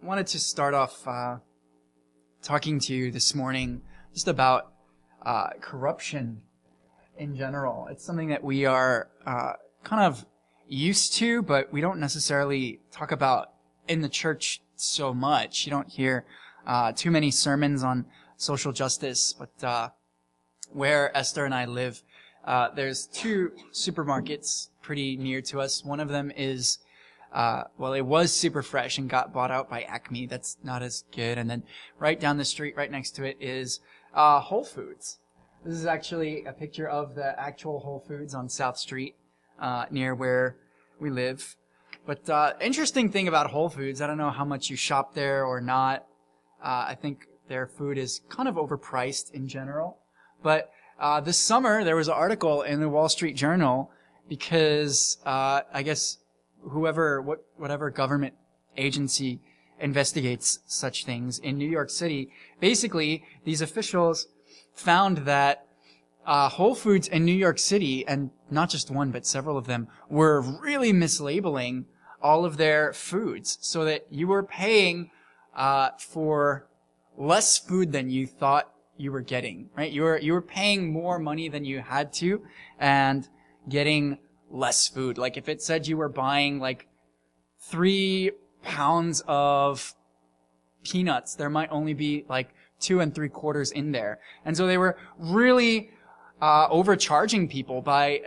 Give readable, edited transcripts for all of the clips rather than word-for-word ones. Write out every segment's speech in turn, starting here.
wanted to start off talking to you this morning just about corruption in general. It's something that we are kind of used to, but we don't necessarily talk about in the church so much. You don't hear too many sermons on social justice, but where Esther and I live, there's two supermarkets pretty near to us. One of them is it was Super Fresh and got bought out by Acme. That's not as good. And then right down the street, right next to it, is Whole Foods. This is actually a picture of the actual Whole Foods on South Street, near where we live. But interesting thing about Whole Foods, I don't know how much you shop there or not. I think their food is kind of overpriced in general. But this summer, there was an article in the Wall Street Journal because I guess whatever government agency investigates such things in New York City, basically these officials found that Whole Foods in New York City, and not just one but several of them, were really mislabeling all of their foods so that you were paying for less food than you thought you were getting, right? You were paying more money than you had to and getting less food. Like if it said you were buying like 3 pounds of peanuts, there might only be like 2 3/4 in there. And so they were really overcharging people by,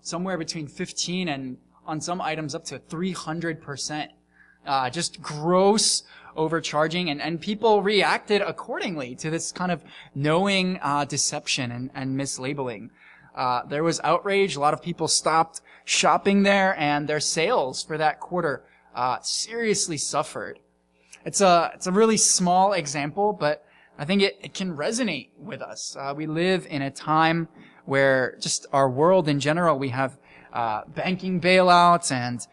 somewhere between 15 and on some items up to 300%. Just gross overcharging, and people reacted accordingly to this kind of knowing deception and mislabeling. There was outrage. A lot of people stopped shopping there, and their sales for that quarter seriously suffered. It's a really small example, but I think it can resonate with us. We live in a time where just our world in general, we have banking bailouts and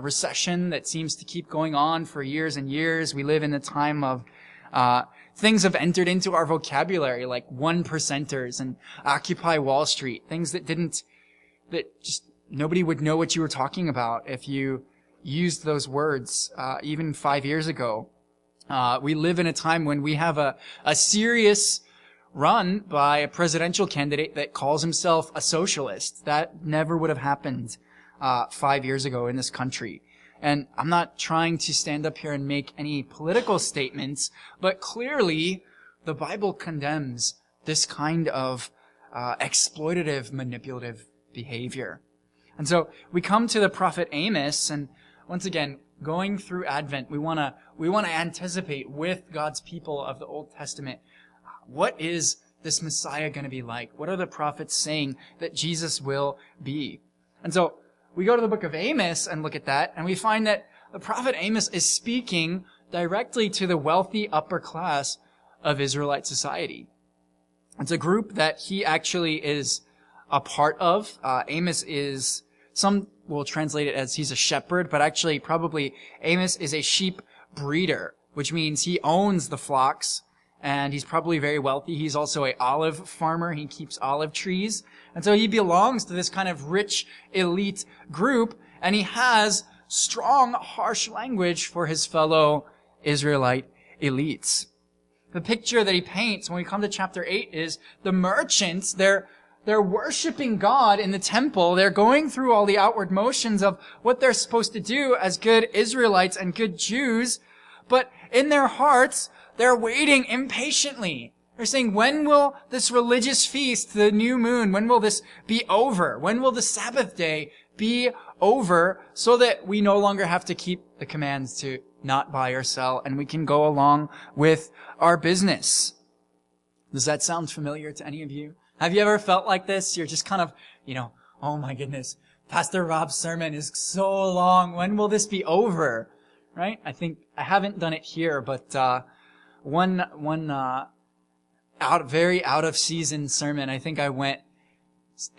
recession that seems to keep going on for years and years. We live in a time of things have entered into our vocabulary, like 1%ers and Occupy Wall Street, things that just nobody would know what you were talking about if you used those words even 5 years ago. We live in a time when we have a serious run by a presidential candidate that calls himself a socialist. That never would have happened 5 years ago in this country. And I'm not trying to stand up here and make any political statements, but clearly the Bible condemns this kind of exploitative, manipulative behavior. And so we come to the prophet Amos, and once again, going through Advent, we want to anticipate with God's people of the Old Testament, what is this Messiah going to be like? What are the prophets saying that Jesus will be? And so we go to the book of Amos and look at that, and we find that the prophet Amos is speaking directly to the wealthy upper class of Israelite society. It's a group that he actually is a part of. Amos is, some will translate it as he's a shepherd, but actually probably Amos is a sheep breeder, which means he owns the flocks, and he's probably very wealthy. He's also an olive farmer. He keeps olive trees. And so he belongs to this kind of rich elite group, and he has strong, harsh language for his fellow Israelite elites. The picture that he paints when we come to chapter 8 is the merchants, they're worshiping God in the temple. They're going through all the outward motions of what they're supposed to do as good Israelites and good Jews, but in their hearts, they're waiting impatiently. They're saying, when will this religious feast, the new moon, when will this be over? When will the Sabbath day be over so that we no longer have to keep the commands to not buy or sell and we can go along with our business? Does that sound familiar to any of you? Have you ever felt like this? You're just kind of, oh my goodness, Pastor Rob's sermon is so long. When will this be over? Right? I think I haven't done it here, but one very out of season sermon, I think I went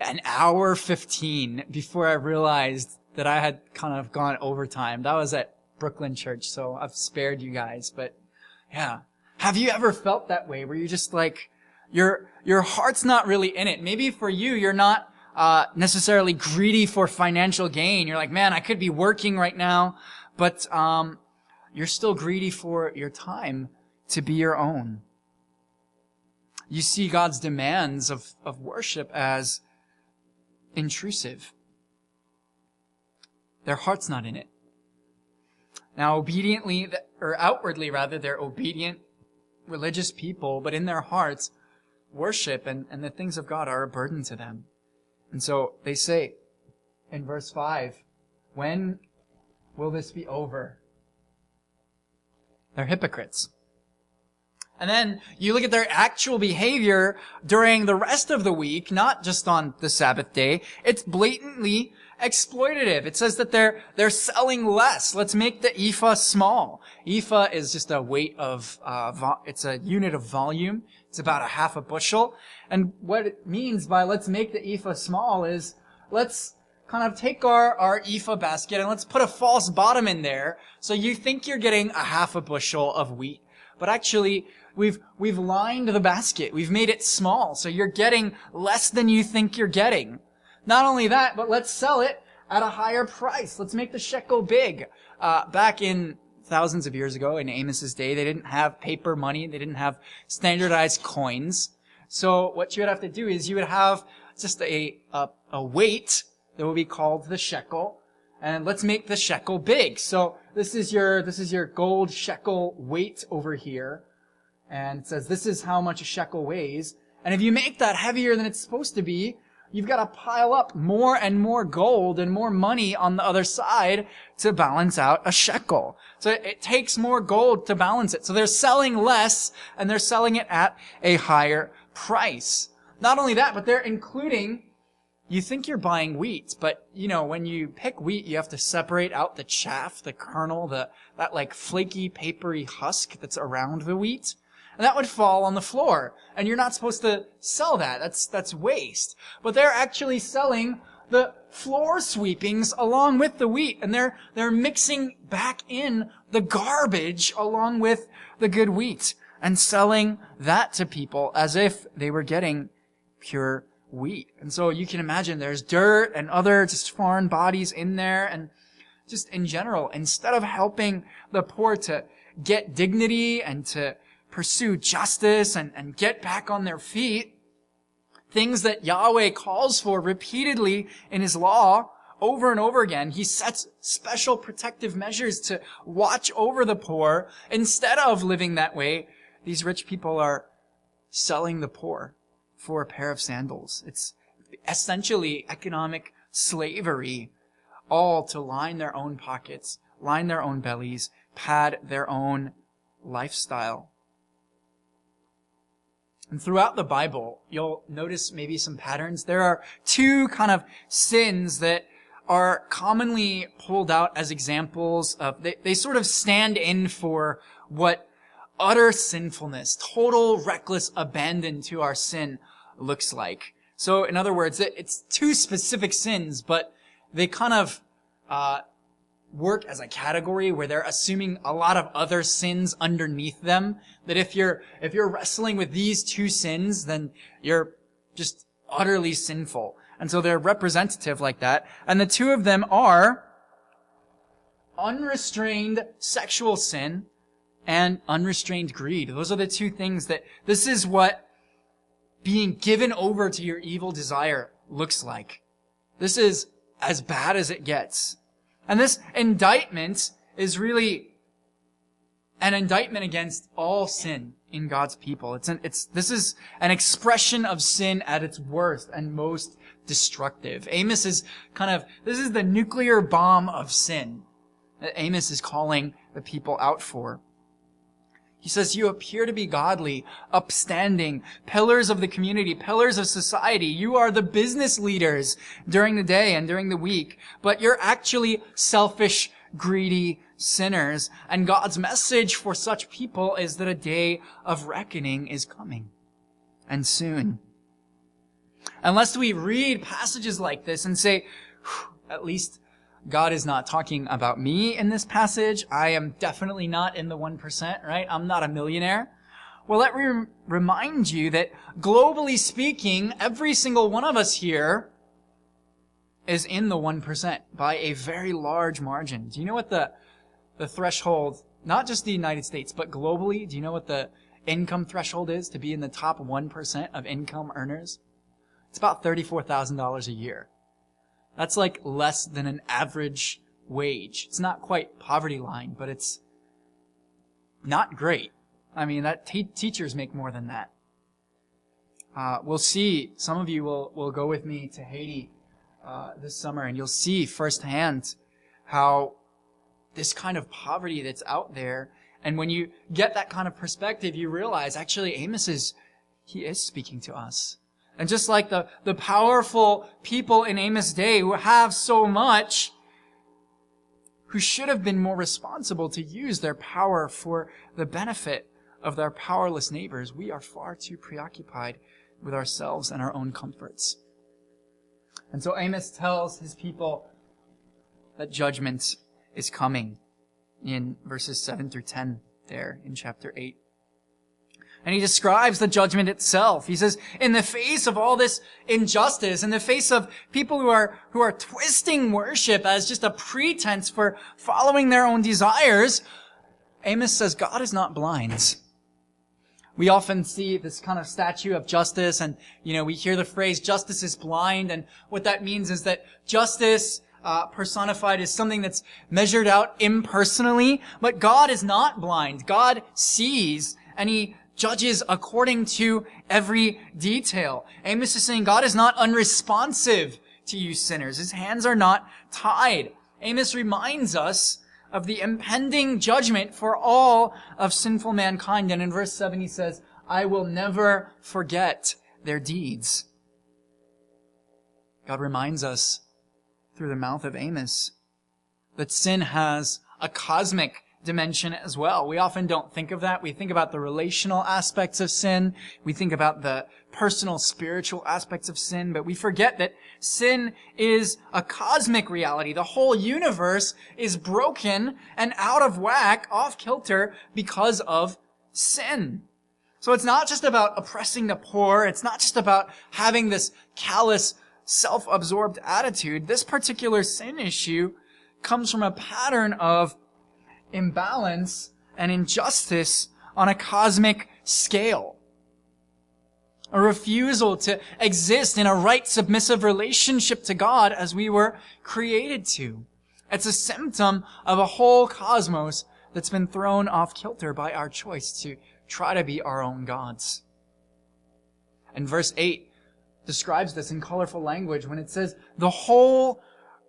an hour 15 before I realized that I had kind of gone overtime. That was at Brooklyn Church, so I've spared you guys. But yeah, have you ever felt that way where you're just like, your heart's not really in it? Maybe for you, you're not necessarily greedy for financial gain. You're like, man, I could be working right now, but you're still greedy for your time to be your own. You see God's demands of worship as intrusive. Their heart's not in it. Now, outwardly, they're obedient, religious people, but in their hearts, worship and the things of God are a burden to them. And so they say in verse 5, when will this be over? They're hypocrites. And then you look at their actual behavior during the rest of the week, not just on the Sabbath day. It's blatantly exploitative. It says that they're selling less. Let's make the ephah small. Ephah is just a weight of, it's a unit of volume. It's about a half a bushel. And what it means by let's make the ephah small is let's kind of take our ephah basket and let's put a false bottom in there. So you think you're getting a half a bushel of wheat, but actually we've lined the basket. We've made it small. So you're getting less than you think you're getting. Not only that, but let's sell it at a higher price. Let's make the shekel big. Back in thousands of years ago, in Amos's day, they didn't have paper money. They didn't have standardized coins. So what you would have to do is you would have just a weight that would be called the shekel. And let's make the shekel big. So this is your gold shekel weight over here. And it says this is how much a shekel weighs. And if you make that heavier than it's supposed to be, you've got to pile up more and more gold and more money on the other side to balance out a shekel. So it takes more gold to balance it. So they're selling less and they're selling it at a higher price. Not only that, but they're including, you think you're buying wheat, but when you pick wheat, you have to separate out the chaff, the kernel, that like flaky, papery husk that's around the wheat. And that would fall on the floor. And you're not supposed to sell that. That's waste. But they're actually selling the floor sweepings along with the wheat. And they're mixing back in the garbage along with the good wheat and selling that to people as if they were getting pure wheat. And so you can imagine there's dirt and other just foreign bodies in there. And just in general, instead of helping the poor to get dignity and to pursue justice and get back on their feet, things that Yahweh calls for repeatedly in His law over and over again, He sets special protective measures to watch over the poor. Instead of living that way, these rich people are selling the poor for a pair of sandals. It's essentially economic slavery, all to line their own pockets, line their own bellies, pad their own lifestyle. And throughout the Bible, you'll notice maybe some patterns. There are two kind of sins that are commonly pulled out as examples of, they sort of stand in for what utter sinfulness, total reckless abandon to our sin looks like. So in other words, it's two specific sins, but they kind of work as a category where they're assuming a lot of other sins underneath them. That if you're wrestling with these two sins, then you're just utterly sinful. And so they're representative like that. And the two of them are unrestrained sexual sin and unrestrained greed. Those are the two things this is what being given over to your evil desire looks like. This is as bad as it gets. And this indictment is really an indictment against all sin in God's people. This is an expression of sin at its worst and most destructive. Amos is this is the nuclear bomb of sin that Amos is calling the people out for. He says, you appear to be godly, upstanding, pillars of the community, pillars of society. You are the business leaders during the day and during the week, but you're actually selfish, greedy sinners. And God's message for such people is that a day of reckoning is coming, and soon. Unless we read passages like this and say, at least God is not talking about me in this passage. I am definitely not in the 1%, right? I'm not a millionaire. Well, let me remind you that globally speaking, every single one of us here is in the 1% by a very large margin. Do you know what the threshold not just the United States, but globally, do you know what the income threshold is to be in the top 1% of income earners? It's about $34,000 a year. That's like less than an average wage. It's not quite poverty line, but it's not great. I mean, that teachers make more than that. We'll see, some of you will go with me to Haiti this summer, and you'll see firsthand how this kind of poverty that's out there, and when you get that kind of perspective, you realize actually Amos is speaking to us. And just like the powerful people in Amos' day who have so much, who should have been more responsible to use their power for the benefit of their powerless neighbors, we are far too preoccupied with ourselves and our own comforts. And so Amos tells his people that judgment is coming in verses 7 through 10 there in chapter 8. And he describes the judgment itself. He says, in the face of all this injustice, in the face of people who are twisting worship as just a pretense for following their own desires, Amos says God is not blind. We often see this kind of statue of justice, and we hear the phrase justice is blind, and what that means is that justice personified is something that's measured out impersonally, but God is not blind. God sees, and he judges according to every detail. Amos is saying God is not unresponsive to you sinners. His hands are not tied. Amos reminds us of the impending judgment for all of sinful mankind. And in verse 7 he says, I will never forget their deeds. God reminds us through the mouth of Amos that sin has a cosmic dimension as well. We often don't think of that. We think about the relational aspects of sin. We think about the personal, spiritual aspects of sin, but we forget that sin is a cosmic reality. The whole universe is broken and out of whack, off kilter, because of sin. So it's not just about oppressing the poor. It's not just about having this callous, self-absorbed attitude. This particular sin issue comes from a pattern of imbalance and injustice on a cosmic scale. A refusal to exist in a right submissive relationship to God as we were created to. It's a symptom of a whole cosmos that's been thrown off kilter by our choice to try to be our own gods. And verse 8 describes this in colorful language when it says, the whole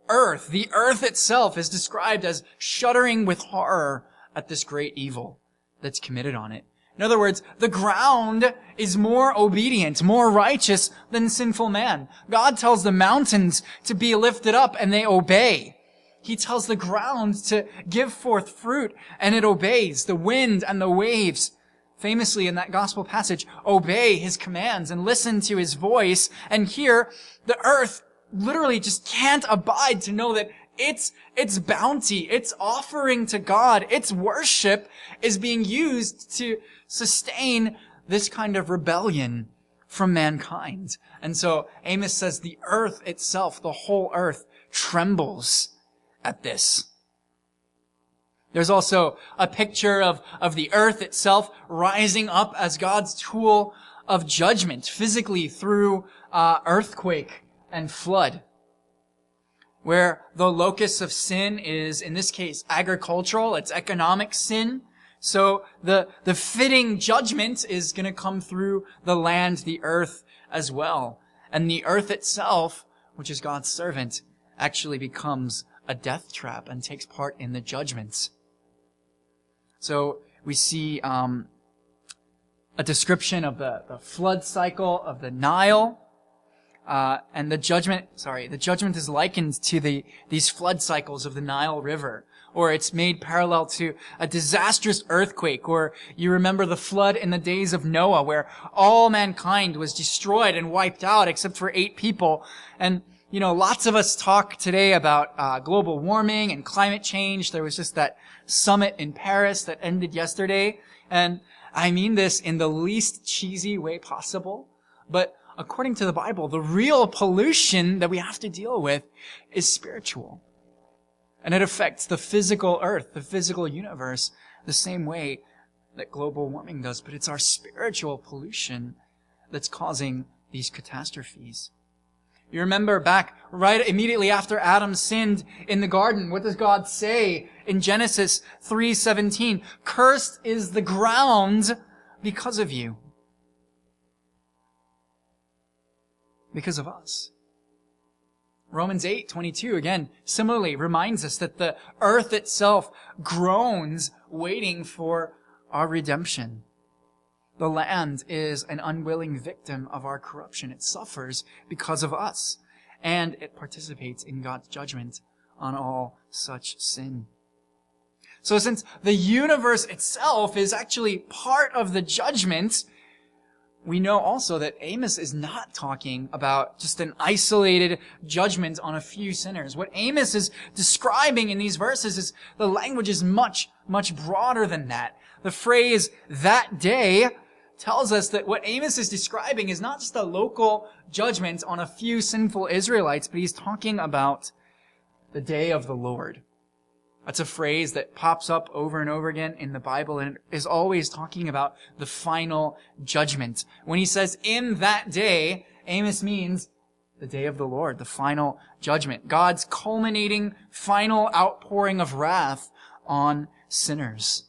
earth, the earth itself, is described as shuddering with horror at this great evil that's committed on it. In other words, the ground is more obedient, more righteous than sinful man. God tells the mountains to be lifted up, and they obey. He tells the ground to give forth fruit, and it obeys. The wind and the waves, famously in that gospel passage, obey his commands and listen to his voice. And here, the earth literally just can't abide to know that its bounty, its offering to God, its worship is being used to sustain this kind of rebellion from mankind. And so Amos says the earth itself, the whole earth, trembles at this. There's also a picture of the earth itself rising up as God's tool of judgment, physically through earthquake and flood, where the locus of sin is, in this case, agricultural, it's economic sin. So the fitting judgment is going to come through the land, the earth as well. And the earth itself, which is God's servant, actually becomes a death trap and takes part in the judgments. So we see a description of the flood cycle of the Nile. And the judgment is likened to these flood cycles of the Nile River, or it's made parallel to a disastrous earthquake, or you remember the flood in the days of Noah, where all mankind was destroyed and wiped out except for 8 people. And, lots of us talk today about global warming and climate change. There was just that summit in Paris that ended yesterday. And I mean this in the least cheesy way possible, but according to the Bible, the real pollution that we have to deal with is spiritual. And it affects the physical earth, the physical universe, the same way that global warming does, but it's our spiritual pollution that's causing these catastrophes. You remember back right immediately after Adam sinned in the garden, what does God say in Genesis 3:17? Cursed is the ground because of you. Because of us. Romans 8:22 again similarly reminds us that the earth itself groans waiting for our redemption. The land is an unwilling victim of our corruption. It suffers because of us, and it participates in God's judgment on all such sin. So since the universe itself is actually part of the judgment, we know also that Amos is not talking about just an isolated judgment on a few sinners. What Amos is describing in these verses is the language is much, much broader than that. The phrase, that day, tells us that what Amos is describing is not just a local judgment on a few sinful Israelites, but he's talking about the day of the Lord. That's a phrase that pops up over and over again in the Bible and is always talking about the final judgment. When he says, in that day, Amos means the day of the Lord, the final judgment. God's culminating final outpouring of wrath on sinners.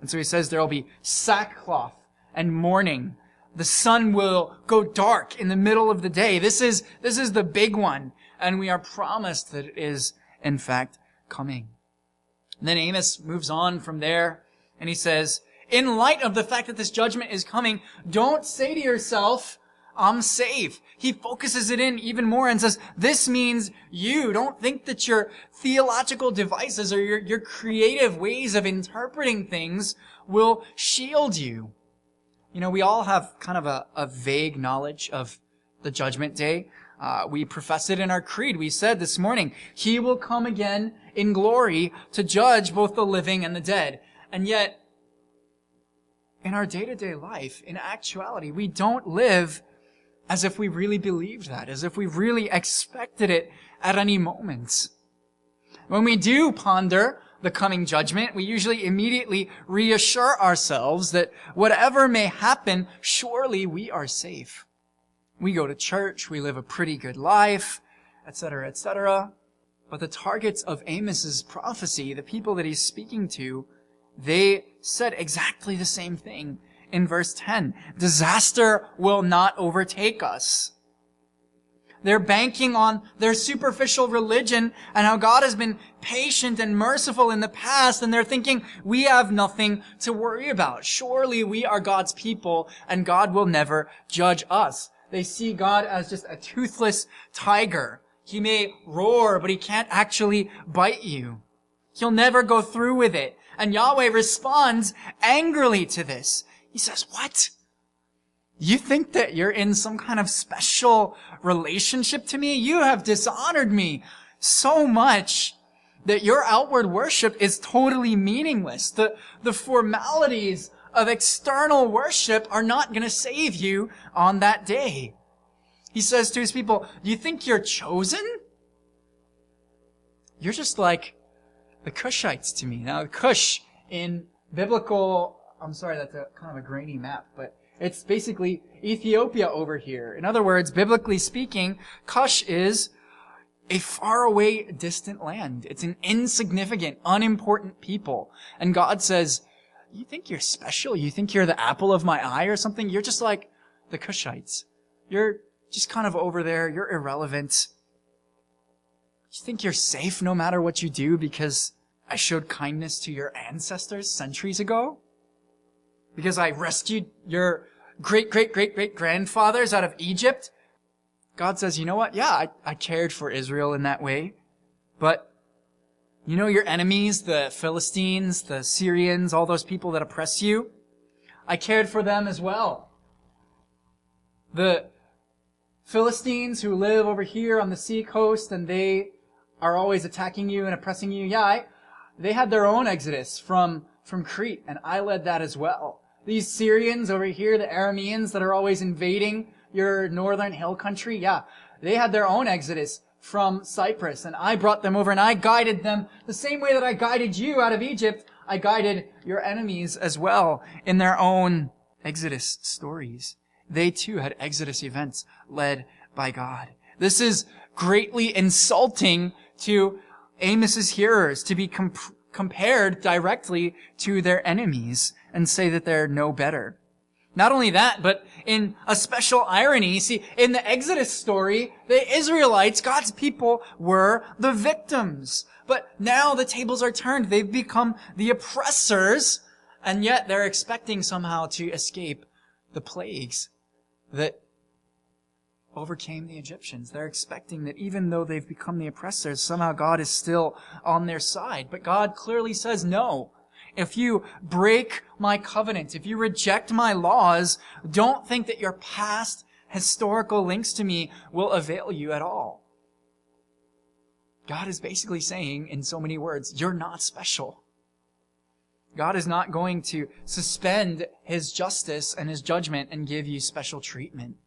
And so he says there will be sackcloth and mourning. The sun will go dark in the middle of the day. This is the big one. And we are promised that it is, in fact, coming. And then Amos moves on from there and he says, in light of the fact that this judgment is coming, don't say to yourself, I'm safe. He focuses it in even more and says, this means you. Don't think that your theological devices or your creative ways of interpreting things will shield you. You know, we all have kind of a vague knowledge of the judgment day. We profess it in our creed. We said this morning, He will come again in glory to judge both the living and the dead. And yet, in our day-to-day life, in actuality, we don't live as if we really believed that, as if we really expected it at any moment. When we do ponder the coming judgment, we usually immediately reassure ourselves that whatever may happen, surely we are safe. We go to church, we live a pretty good life, etc., etc. But the targets of Amos's prophecy, the people that he's speaking to, they said exactly the same thing in verse 10. Disaster will not overtake us. They're banking on their superficial religion and how God has been patient and merciful in the past, and they're thinking, we have nothing to worry about. Surely we are God's people, and God will never judge us. They see God as just a toothless tiger. He may roar, but he can't actually bite you. He'll never go through with it. And Yahweh responds angrily to this. He says, what? You think that you're in some kind of special relationship to me? You have dishonored me so much that your outward worship is totally meaningless. The formalities of external worship are not going to save you on that day. He says to his people, do you think you're chosen? You're just like the Cushites to me. Now, Cush in biblical, I'm sorry, that's a kind of a grainy map, but it's basically Ethiopia over here. In other words, biblically speaking, Cush is a faraway, distant land. It's an insignificant, unimportant people. And God says, you think you're special? You think you're the apple of my eye or something? You're just like the Cushites. You're just kind of over there. You're irrelevant. You think you're safe no matter what you do because I showed kindness to your ancestors centuries ago? Because I rescued your great-great-great-great-grandfathers out of Egypt? God says, you know what? Yeah, I cared for Israel in that way. But you know your enemies, the Philistines, the Syrians, all those people that oppress you? I cared for them as well. The Philistines who live over here on the sea coast and they are always attacking you and oppressing you, they had their own exodus from Crete, and I led that as well. These Syrians over here, the Arameans that are always invading your northern hill country, they had their own exodus from Cyprus, and I brought them over and I guided them the same way that I guided you out of Egypt. I guided your enemies as well in their own Exodus stories. They too had Exodus events led by God. This is greatly insulting to Amos's hearers, to be compared directly to their enemies and say that they're no better. Not only that, but in a special irony, see, in the Exodus story, the Israelites, God's people, were the victims. But now the tables are turned. They've become the oppressors, and yet they're expecting somehow to escape the plagues that overcame the Egyptians. They're expecting that even though they've become the oppressors, somehow God is still on their side. But God clearly says, no. If you break my covenant, if you reject my laws, don't think that your past historical links to me will avail you at all. God is basically saying, in so many words, you're not special. God is not going to suspend his justice and his judgment and give you special treatment.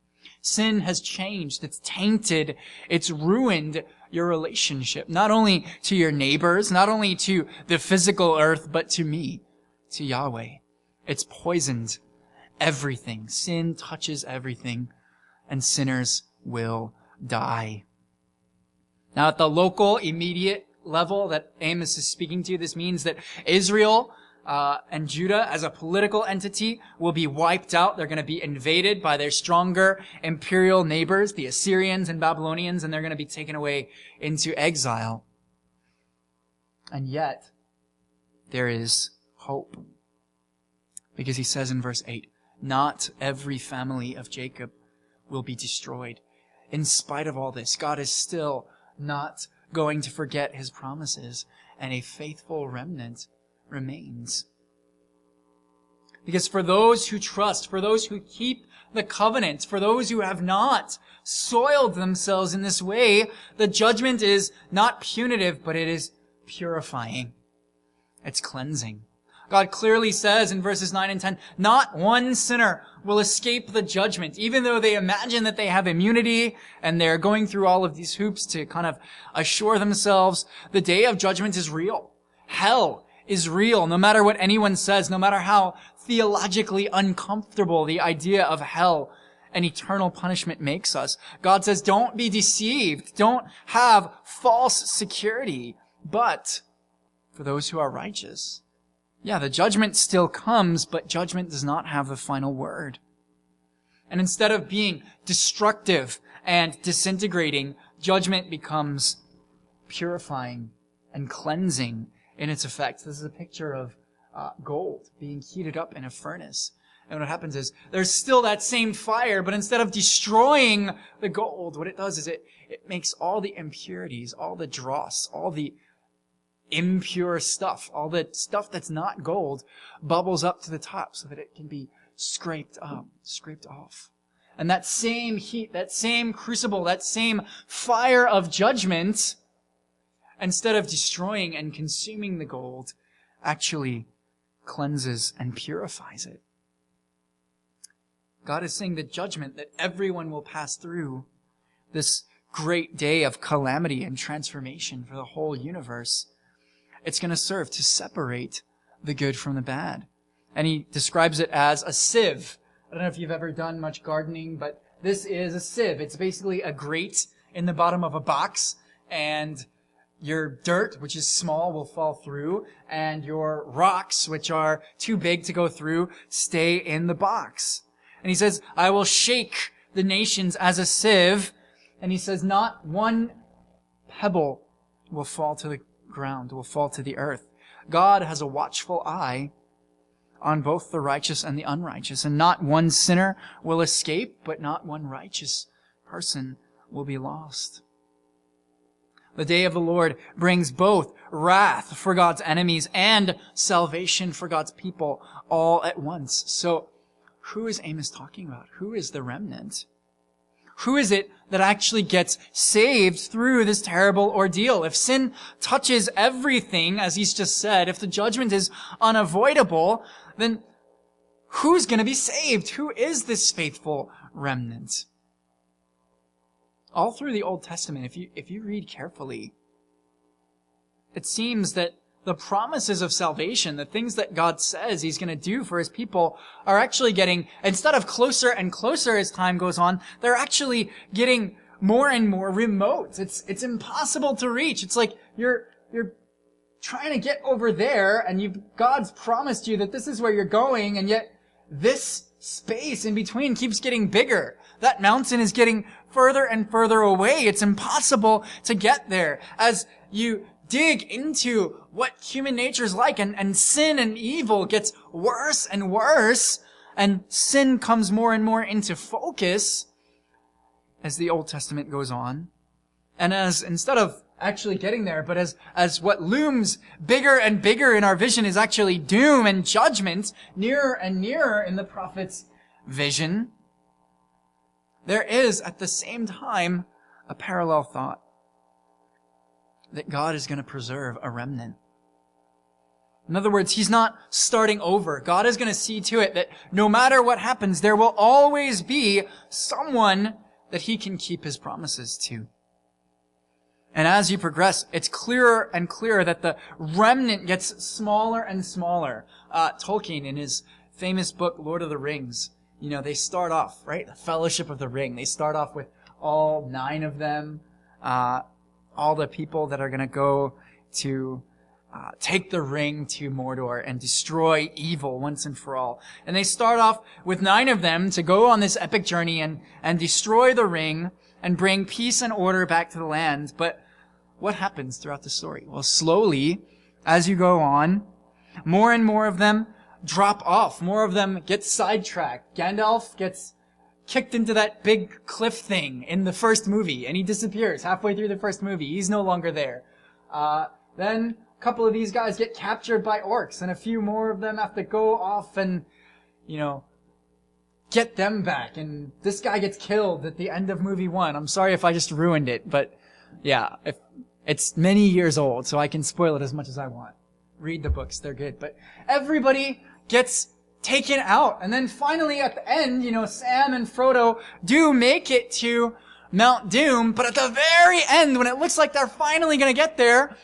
Sin has changed. It's tainted. It's ruined your relationship, not only to your neighbors, not only to the physical earth, but to me, to Yahweh. It's poisoned everything. Sin touches everything, and sinners will die. Now, at the local, immediate level that Amos is speaking to, this means that Israel and Judah as a political entity will be wiped out. They're going to be invaded by their stronger imperial neighbors, the Assyrians and Babylonians, and they're going to be taken away into exile. And yet, there is hope. Because he says in verse 8, not every family of Jacob will be destroyed. In spite of all this, God is still not going to forget his promises, and a faithful remnant remains. Because for those who trust, for those who keep the covenant, for those who have not soiled themselves in this way, the judgment is not punitive, but it is purifying. It's cleansing. God clearly says in verses 9 and 10, not one sinner will escape the judgment, even though they imagine that they have immunity and they're going through all of these hoops to kind of assure themselves. The day of judgment is real. Hell is real, no matter what anyone says, no matter how theologically uncomfortable the idea of hell and eternal punishment makes us. God says, don't be deceived. Don't have false security. But for those who are righteous, yeah, the judgment still comes, but judgment does not have the final word. And instead of being destructive and disintegrating, judgment becomes purifying and cleansing in its effect. This is a picture of gold being heated up in a furnace. And what happens is there's still that same fire, but instead of destroying the gold, what it does is it makes all the impurities, all the dross, all the impure stuff, all the stuff that's not gold, bubbles up to the top so that it can be scraped off. And that same heat, that same crucible, that same fire of judgment, instead of destroying and consuming the gold, actually cleanses and purifies it. God is saying the judgment that everyone will pass through, this great day of calamity and transformation for the whole universe, it's going to serve to separate the good from the bad. And he describes it as a sieve. I don't know if you've ever done much gardening, but this is a sieve. It's basically a grate in the bottom of a box, and your dirt, which is small, will fall through, and your rocks, which are too big to go through, stay in the box. And he says, I will shake the nations as a sieve. And he says, not one pebble will fall to the ground, will fall to the earth. God has a watchful eye on both the righteous and the unrighteous. And not one sinner will escape, but not one righteous person will be lost. The day of the Lord brings both wrath for God's enemies and salvation for God's people all at once. So, who is Amos talking about? Who is the remnant? Who is it that actually gets saved through this terrible ordeal? If sin touches everything, as he's just said, if the judgment is unavoidable, then who's going to be saved? Who is this faithful remnant? All through the Old Testament, if you read carefully, it seems that the promises of salvation, the things that God says he's going to do for his people, are actually getting, instead of closer and closer as time goes on, they're actually getting more and more remote. It's impossible to reach. It's like you're trying to get over there, and God's promised you that this is where you're going, and yet this space in between keeps getting bigger. That mountain is getting further and further away. It's impossible to get there. As you dig into what human nature is like, and sin and evil gets worse and worse, and sin comes more and more into focus as the Old Testament goes on, and as instead of actually getting there, but as what looms bigger and bigger in our vision is actually doom and judgment nearer and nearer in the prophet's vision, there is at the same time a parallel thought that God is going to preserve a remnant. In other words, he's not starting over. God is going to see to it that no matter what happens, there will always be someone that he can keep his promises to. And as you progress, it's clearer and clearer that the remnant gets smaller and smaller. Tolkien, in his famous book, Lord of the Rings, they start off, right? The Fellowship of the Ring. They start off with all 9 of them, all the people that are going to go to take the ring to Mordor and destroy evil once and for all. And they start off with 9 of them to go on this epic journey and destroy the ring and bring peace and order back to the land. But what happens throughout the story? Well, slowly, as you go on, more and more of them drop off. More of them get sidetracked. Gandalf gets kicked into that big cliff thing in the first movie, and he disappears halfway through the first movie. He's no longer there. Then a couple of these guys get captured by orcs, and a few more of them have to go off and, get them back. And this guy gets killed at the end of movie 1. I'm sorry if I just ruined it, but yeah, it's many years old, so I can spoil it as much as I want. Read the books, they're good. But everybody gets taken out. And then finally at the end, Sam and Frodo do make it to Mount Doom, but at the very end, when it looks like they're finally going to get there,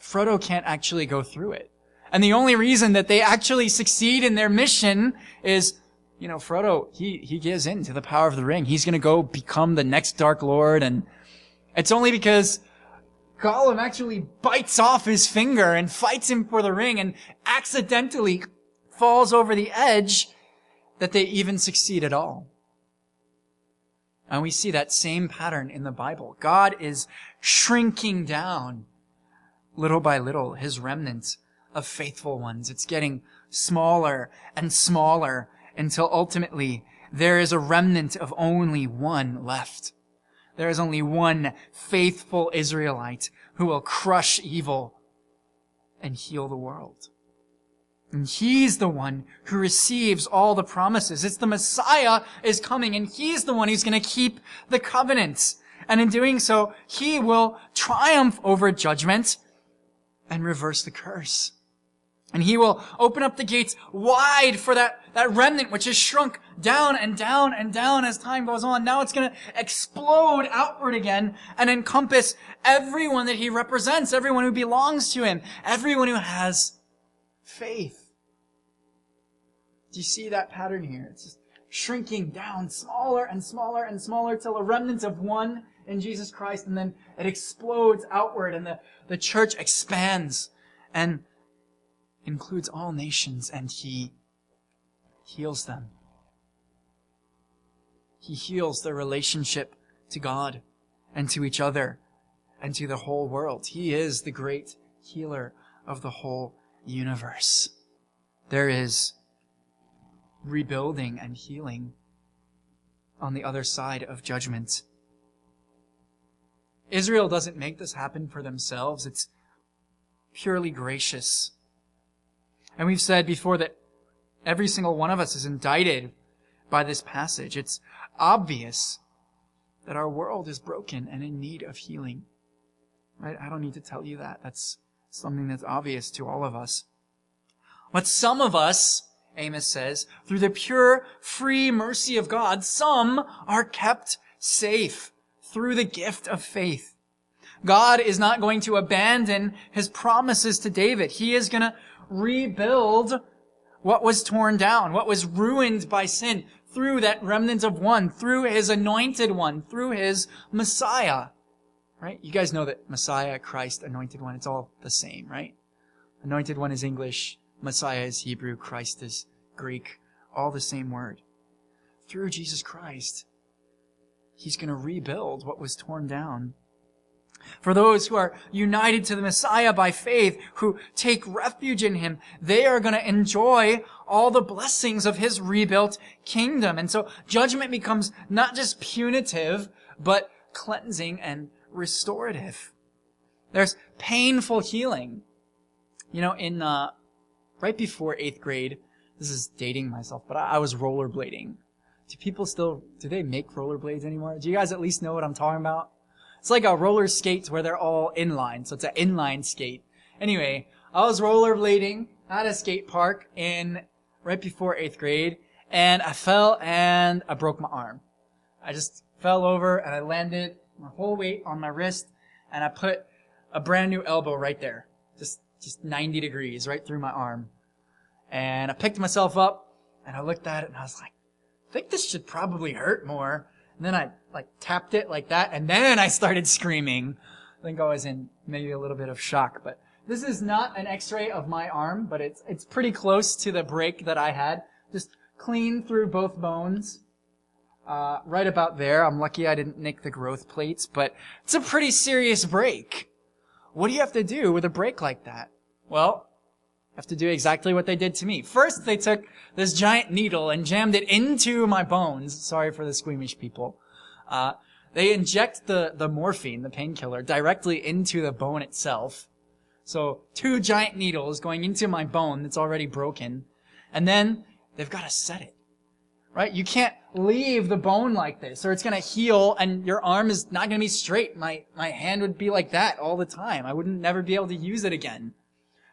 Frodo can't actually go through it. And the only reason that they actually succeed in their mission is, Frodo, he gives in to the power of the ring. He's going to go become the next Dark Lord, and it's only because Gollum actually bites off his finger and fights him for the ring and accidentally falls over the edge that they even succeed at all. And we see that same pattern in the Bible. God is shrinking down little by little his remnant of faithful ones. It's getting smaller and smaller until ultimately there is a remnant of only one left. There is only one faithful Israelite who will crush evil and heal the world. And he's the one who receives all the promises. It's the Messiah is coming, and he's the one who's going to keep the covenants. And in doing so, he will triumph over judgment and reverse the curse. And he will open up the gates wide for that remnant which has shrunk down and down and down as time goes on. Now it's going to explode outward again and encompass everyone that he represents, everyone who belongs to him, everyone who has faith. Do you see that pattern here? It's just shrinking down smaller and smaller and smaller till a remnant of one in Jesus Christ, and then it explodes outward, and the church expands and includes all nations, and he heals them. He heals their relationship to God and to each other and to the whole world. He is the great healer of the whole universe. There is rebuilding and healing on the other side of judgment. Israel doesn't make this happen for themselves. It's purely gracious. And we've said before that every single one of us is indicted by this passage. It's obvious that our world is broken and in need of healing. Right? I don't need to tell you that. That's something that's obvious to all of us. But some of us, Amos says, through the pure, free mercy of God, some are kept safe through the gift of faith. God is not going to abandon his promises to David. He is going to rebuild what was torn down, what was ruined by sin, through that remnant of one, through his anointed one, through his Messiah. Right? You guys know that Messiah, Christ, anointed one, it's all the same, right? Anointed one is English, Messiah is Hebrew, Christ is Greek, all the same word. Through Jesus Christ, he's going to rebuild what was torn down. For those who are united to the Messiah by faith, who take refuge in him, they are going to enjoy all the blessings of his rebuilt kingdom. And so judgment becomes not just punitive, but cleansing and restorative. There's painful healing. You know, in right before 8th grade, this is dating myself, but I was rollerblading. Do they make rollerblades anymore? Do you guys at least know what I'm talking about? It's like a roller skate where they're all inline, so it's an inline skate. Anyway, I was rollerblading at a skate park right before 8th grade, and I fell and I broke my arm. I just fell over and I landed my whole weight on my wrist, and I put a brand new elbow right there. Just 90 degrees right through my arm. And I picked myself up and I looked at it and I was like, I think this should probably hurt more. And then I tapped it like that, and then I started screaming. I think I was in maybe a little bit of shock, but this is not an x-ray of my arm, but it's pretty close to the break that I had. Just clean through both bones. Right about there. I'm lucky I didn't nick the growth plates, but it's a pretty serious break. What do you have to do with a break like that? Well, you have to do exactly what they did to me. First, they took this giant needle and jammed it into my bones. Sorry for the squeamish people. They inject the morphine, the painkiller, directly into the bone itself. So 2 giant needles going into my bone that's already broken. And then they've got to set it. Right? You can't leave the bone like this, or it's going to heal and your arm is not going to be straight. My hand would be like that all the time. I wouldn't never be able to use it again.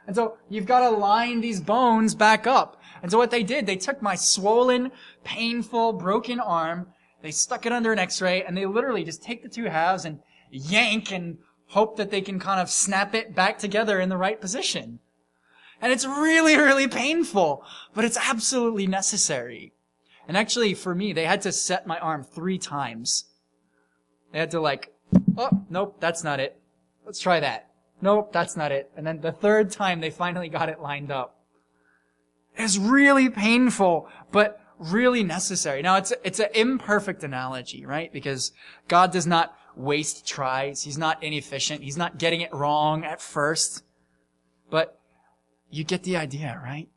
And so you've got to line these bones back up. And so what they did, they took my swollen, painful, broken arm, they stuck it under an x-ray, and they literally just take the 2 halves and yank and hope that they can kind of snap it back together in the right position. And it's really, really painful, but it's absolutely necessary. And actually, for me, they had to set my arm 3 times. They had to oh, nope, that's not it. Let's try that. Nope, that's not it. And then the 3rd time, they finally got it lined up. It's really painful, but really necessary. Now, it's an imperfect analogy, right? Because God does not waste tries. He's not inefficient. He's not getting it wrong at first. But you get the idea, right?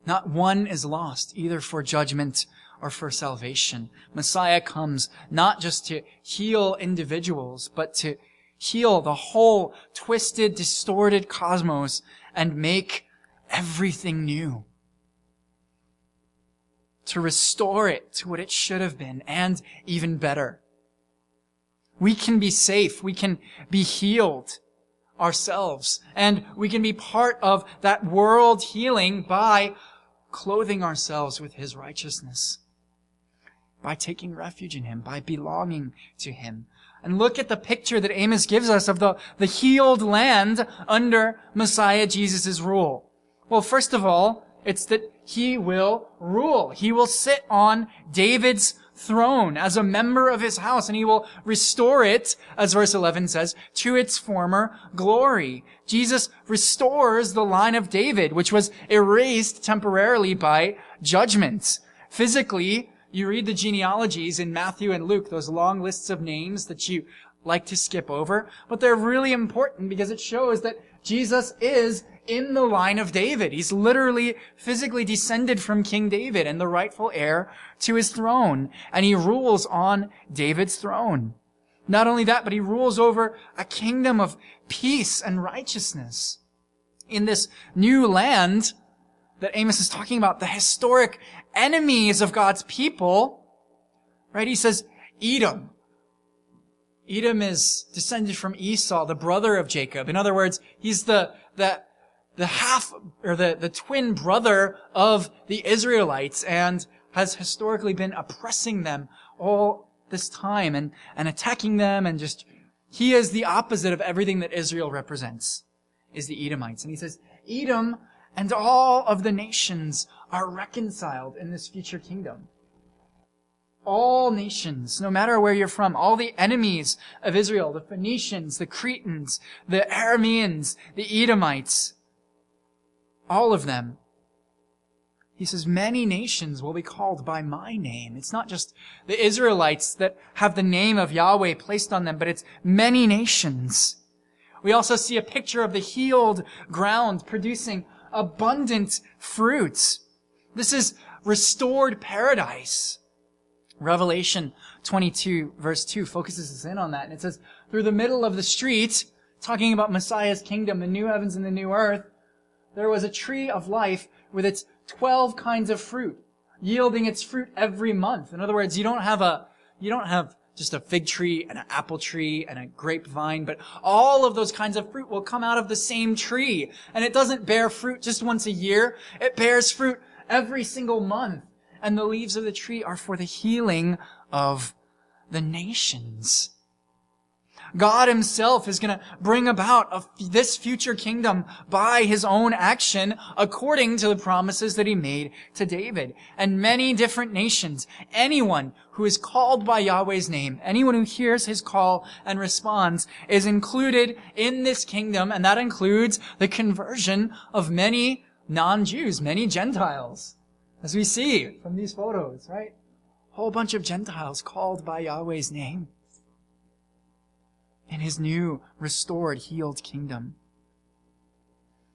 Not one is lost, either for judgment or for salvation. Messiah comes not just to heal individuals, but to heal the whole twisted, distorted cosmos and make everything new. To restore it to what it should have been, and even better. We can be safe. We can be healed ourselves. And we can be part of that world healing by clothing ourselves with his righteousness, by taking refuge in him, by belonging to him. And look at the picture that Amos gives us of the healed land under Messiah Jesus' rule. Well, first of all, it's that he will rule. He will sit on David's throne as a member of his house, and he will restore it, as verse 11 says, to its former glory. Jesus restores the line of David, which was erased temporarily by judgment. Physically, you read the genealogies in Matthew and Luke, those long lists of names that you like to skip over, but they're really important because it shows that Jesus is in the line of David. He's literally physically descended from King David and the rightful heir to his throne. And he rules on David's throne. Not only that, but he rules over a kingdom of peace and righteousness. In this new land that Amos is talking about, the historic enemies of God's people, right? He says, Edom. Edom is descended from Esau, the brother of Jacob. In other words, he's the half, or the twin brother of the Israelites, and has historically been oppressing them all this time and attacking them, and he is the opposite of everything that Israel represents, is the Edomites. And he says, Edom and all of the nations are reconciled in this future kingdom. All nations, no matter where you're from, all the enemies of Israel, the Phoenicians, the Cretans, the Arameans, the Edomites, all of them. He says, many nations will be called by my name. It's not just the Israelites that have the name of Yahweh placed on them, but it's many nations. We also see a picture of the healed ground producing abundant fruit. This is restored paradise. Revelation 22 verse 2 focuses us in on that. And it says, through the middle of the street, talking about Messiah's kingdom, the new heavens and the new earth, there was a tree of life with its 12 kinds of fruit, yielding its fruit every month. In other words, you don't have just a fig tree and an apple tree and a grapevine, but all of those kinds of fruit will come out of the same tree. And it doesn't bear fruit just once a year. It bears fruit every single month. And the leaves of the tree are for the healing of the nations. God himself is going to bring about this future kingdom by his own action according to the promises that he made to David. And many different nations, anyone who is called by Yahweh's name, anyone who hears his call and responds, is included in this kingdom, and that includes the conversion of many non-Jews, many Gentiles. As we see from these photos, right? A whole bunch of Gentiles called by Yahweh's name in his new, restored, healed kingdom.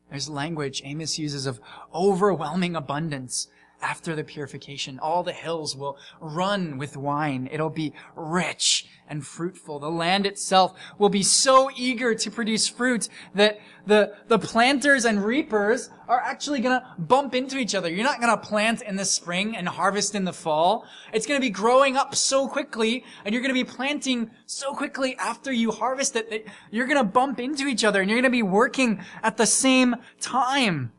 There's language Amos uses of overwhelming abundance after the purification. All the hills will run with wine. It'll be rich and fruitful. The land itself will be so eager to produce fruit that the planters and reapers are actually going to bump into each other. You're not going to plant in the spring and harvest in the fall. It's going to be growing up so quickly, and you're going to be planting so quickly after you harvest it that you're going to bump into each other, and you're going to be working at the same time.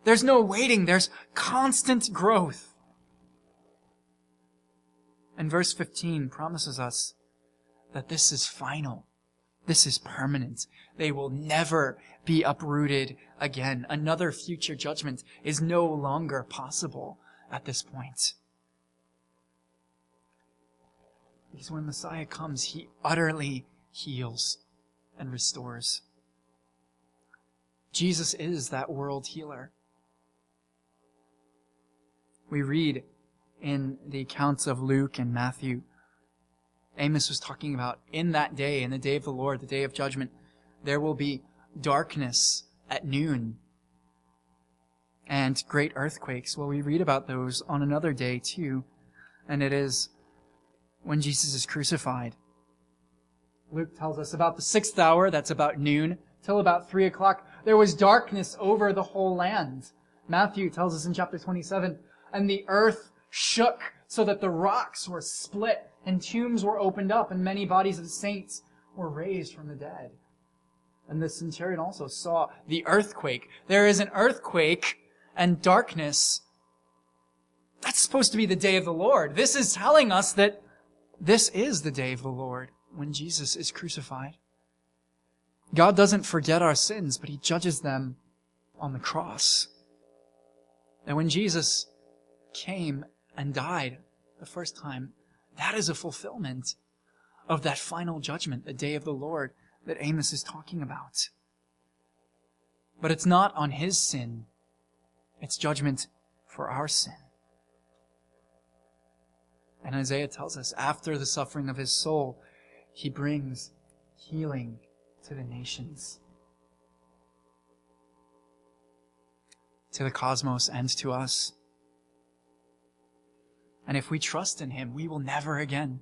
There's no waiting. There's constant growth. And verse 15 promises us that this is final. This is permanent. They will never be uprooted again. Another future judgment is no longer possible at this point. Because when Messiah comes, he utterly heals and restores. Jesus is that world healer. We read in the accounts of Luke and Matthew, Amos was talking about in that day, in the day of the Lord, the day of judgment, there will be darkness at noon and great earthquakes. Well, we read about those on another day too, and it is when Jesus is crucified. Luke tells us about the 6th hour, that's about noon, till about 3 o'clock, there was darkness over the whole land. Matthew tells us in chapter 27, and the earth shook so that the rocks were split and tombs were opened up and many bodies of saints were raised from the dead. And the centurion also saw the earthquake. There is an earthquake and darkness. That's supposed to be the day of the Lord. This is telling us that this is the day of the Lord when Jesus is crucified. God doesn't forget our sins, but he judges them on the cross. And when Jesus came and died the first time, that is a fulfillment of that final judgment, the day of the Lord that Amos is talking about. But it's not on his sin. It's judgment for our sin. And Isaiah tells us, after the suffering of his soul, he brings healing to the nations, to the cosmos, and to us. And if we trust in him, we will never again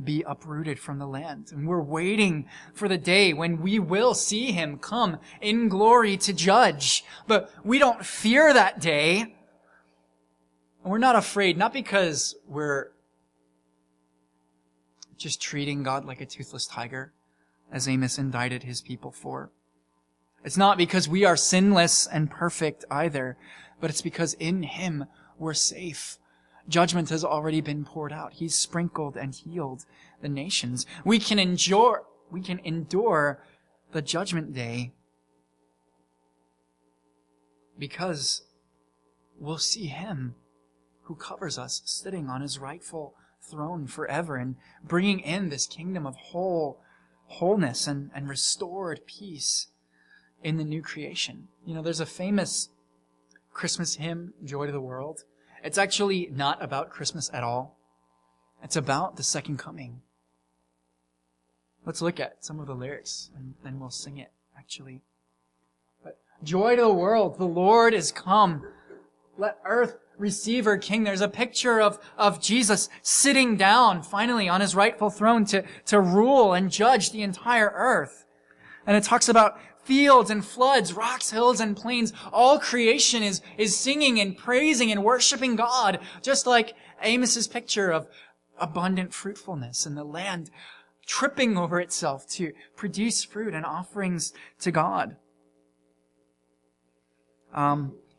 be uprooted from the land. And we're waiting for the day when we will see him come in glory to judge. But we don't fear that day. And we're not afraid, not because we're just treating God like a toothless tiger, as Amos indicted his people for. It's not because we are sinless and perfect either, but it's because in him we're safe. Judgment has already been poured out. He's sprinkled and healed the nations. We can endure the judgment day because we'll see him who covers us sitting on his rightful throne forever and bringing in this kingdom of wholeness and restored peace in the new creation. You know, there's a famous Christmas hymn, Joy to the World. It's actually not about Christmas at all. It's about the second coming. Let's look at some of the lyrics and then we'll sing it, actually. But joy to the world, the Lord is come. Let earth receive her King. There's a picture of Jesus sitting down finally on his rightful throne to rule and judge the entire earth. And it talks about fields and floods, rocks, hills, and plains. All creation is singing and praising and worshiping God, just like Amos's picture of abundant fruitfulness and the land tripping over itself to produce fruit and offerings to God.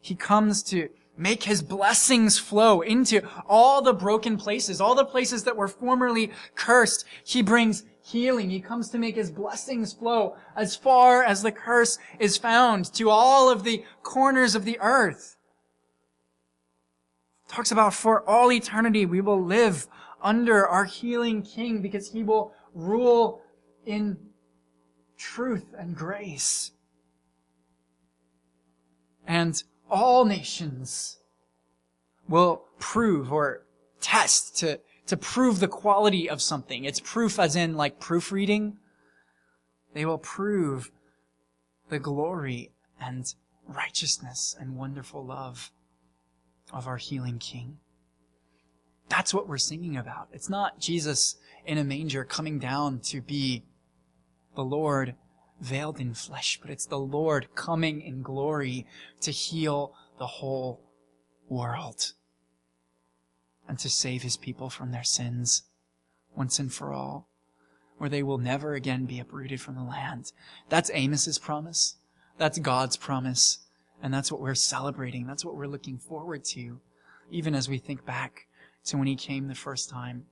He comes to make his blessings flow into all the broken places, all the places that were formerly cursed. He brings healing. He comes to make his blessings flow as far as the curse is found, to all of the corners of the earth. Talks about for all eternity we will live under our healing King because he will rule in truth and grace. And all nations will prove or test to prove the quality of something. It's proof as in like proofreading. They will prove the glory and righteousness and wonderful love of our healing King. That's what we're singing about. It's not Jesus in a manger coming down to be the Lord veiled in flesh, but it's the Lord coming in glory to heal the whole world and to save his people from their sins once and for all, where they will never again be uprooted from the land. That's Amos's promise. That's God's promise. And that's what we're celebrating. That's what we're looking forward to, even as we think back to when he came the first time.